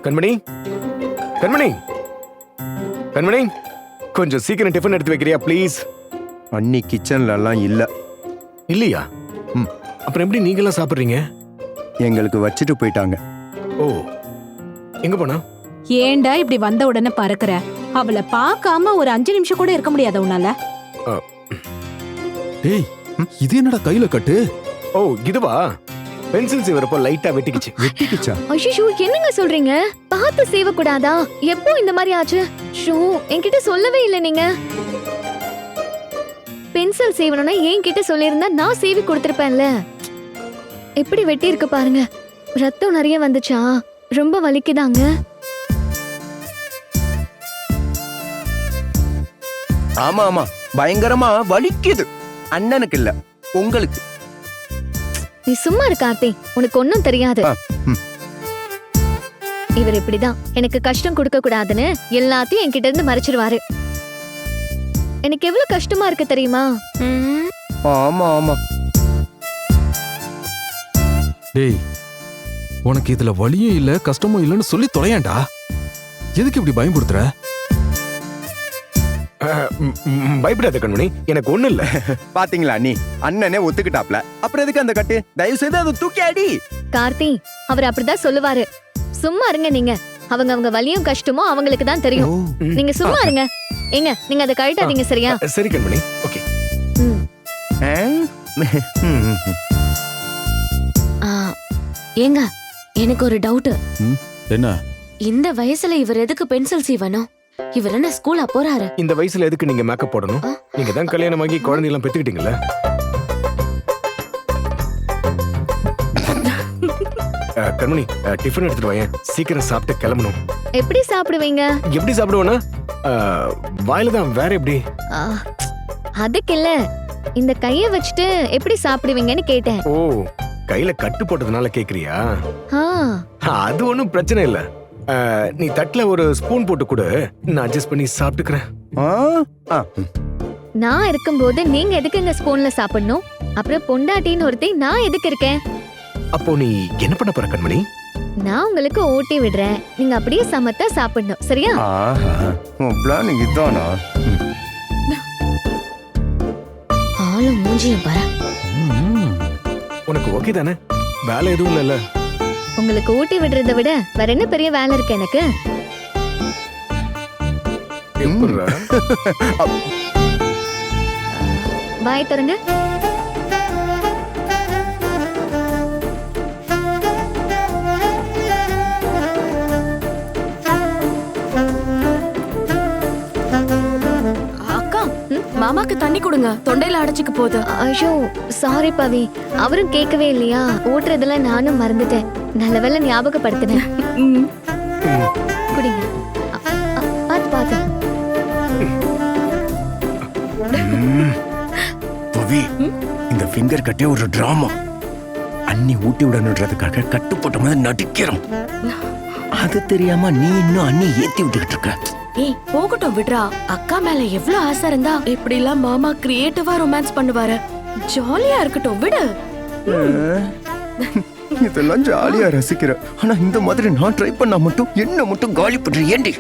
கண்மணி, கண்மணி, கண்மணி, கொஞ்சம் சீக்கிரம் டிஃபன் எடுத்து வைக்கிறியா ப்ளீஸ்? அண்ணி கிச்சன்ல எல்லாம் இல்ல. இல்லையா? அப்புறம் எப்படி நீங்களாம் சாப்பிடுறீங்க? எங்களுக்கு வச்சுட்டு போயிட்டாங்க. ஓ, எங்க போனா? ஏன்டா இப்படி வந்த உடனே பறக்குற? அவளை பார்க்காம ஒரு 5 நிமிஷம் கூட இருக்க முடியாத உன்னால? டேய், இது என்னடா கையில கட்டு? ஓ, இதுவா? பென்சில் சீவரப்போ லைட்டா வெட்டிக்கிச்சு. வெட்டிக்கிச்சா? ஐயோ, என்னங்க சொல்றீங்க? பார்த்து செய்வ கூடாதா? எப்போ இந்த மாதிரி ஆச்சு? ஷோ, என்கிட்ட சொல்லவே இல்லை நீங்க. பென்சில் செய்வணும்னா என்கிட்ட சொல்லியிருந்தா நான் செய்வி கொடுத்திருப்பேன்ல. எப்படி வெட்டி இருக்கு பாருங்க. ரத்தம் நிறைய வந்துச்சா? ரொம்ப வலிக்குதாங்க. ஆமா ஆமா, பயங்கரமா வலிக்குது. அண்ணனுக்கு இல்ல, உங்களுக்கு. நீ சும்மா இரு கார்த்தி, உனக்கு ஒன்னும் தெரியாது. இவர் இப்படிதான் எனக்கு கஷ்டம் கொடுக்க கூடாதுன்னு எல்லாத்தையும் என்கிட்ட இருந்து மறைச்சிருவாரு. எனக்கு எவ்வளவு கஷ்டமா இருக்கு தெரியுமா? ஆமா ஆமா. டேய், உனக்கு இதுல வலியும் இல்ல கஷ்டமும் இல்லன்னு சொல்லி தொலையாண்டா. எதுக்கு இப்படி பயன்படுத்துற? பயப்படாத கண்மணி, எனக்கு ஒண்ணு இல்ல. பாத்தீங்களா நீ, அண்ணனே ஒத்துக்கிட்டாப்ல. அப்புறம் எதுக்கு அந்த கட்டு? தயவு செய்து அதை தூக்கி அடி. கார்த்தி, அவர் அப்படிதான் சொல்லுவாரு. சும்மா இருங்க நீங்க. அவங்க வலியும் கஷ்டமும் அவங்களுக்கு தான் தெரியும். நீங்க சும்மா இருங்க. ஏங்க, நீங்க அதை கழட்டாதீங்க, சரியா? சரி கண்மணி, ஓகே. ஏங்க, எனக்கு ஒரு டவுட். என்ன? இந்த வயசுல இவர் எதுக்கு பென்சில் சீவனும்? இவர் என்ன ஸ்கூலா போறாரு? இந்த வயசுல எதுக்கு நீங்க மேக்கப் போடணும்? நீங்க தான் கல்யாணமாகி குழந்தை எல்லாம் பெத்துக்கிட்டீங்கல்ல. கண்மணி, டிஃபன் எடுத்துட்டு வாங்க. சீக்கிரம் சாப்பிட்டு கிளம்பணும். எப்படி சாப்பிடுவீங்க? எப்படி சாப்பிடுவேன்னா வாயில தான், வேற எப்படி? அதுக்கு இல்ல, இந்த கைய வச்சுட்டு எப்படி சாப்பிடுவீங்கன்னு கேட்டேன். ஓ, கையில கட்டு போட்டதுனால கேக்குறியா? ஆ, அது ஒண்ணும் பிரச்சனை இல்ல. நீ தட்டுல ஒரு ஸ்பூன் போட்டு கொடு, நான் அட்ஜஸ்ட் பண்ணி சாப்பிட்டுக்கிறேன். நான் இருக்கும்போது நீங்க எதுக்குங்க ஸ்பூன்ல சாப்பிடணும்? அப்புறம் பொண்டாட்டின்னு ஒருத்தி நான் எதுக்கு இருக்கேன்? அப்போ நீ என்ன பண்ண போற கண்மணி? நான் உங்களுக்கு ஊட்டி விடுறேன். நீங்க அப்படியே சமத்தா சாப்பிடணும், சரியா? இதானா? ஆளும் மூஞ்சியும் பாரு. உனக்கு ஓகே தானே? வேலை எதுவும் இல்ல? உங்களுக்கு ஊட்டி விடுறதை விட வேற என்ன பெரிய வேலை இருக்கு எனக்கு? வாய் திறங்க. மாமாக்கு தண்ணி கொடுங்க, தொண்டையில அடைச்சிக்க போகுது. ஐயோ, சாரி பவி, அவரும் கேட்கவே இல்லையா? ஊட்டுறதுல நானும் மறந்துட்டேன். நல்ல வேளை ஞாபகப்படுத்தினேன். குடிங்க. பாத்து பாத்து. பவி, இந்த ஃபிங்கர் கட்டே ஒரு டிராமா. அண்ணி ஊட்டி விடணுன்றதுக்காக கட்டு போட்ட மாதிரி நடிக்கிறோம். அது தெரியாம நீ இன்னும் அண்ணி ஏத்தி விட்டுக்கிட்டு இருக்க. ஏய், போகட்டும், விடுறா. அக்கா மேல எவ்வளவு ஆசை இருந்தா இப்படி எல்லாம் மாமா கிரியேட்டிவா ரொமான்ஸ் பண்ணுவாரு. ஜாலியா இருக்கட்டும், விடு. இதெல்லாம் ஜாலியா ரசிக்கிற. ஆனா இந்த மாதிரி நான் ட்ரை பண்ணா மட்டும் என்ன மட்டும் காலி பண்ற ஏண்டி?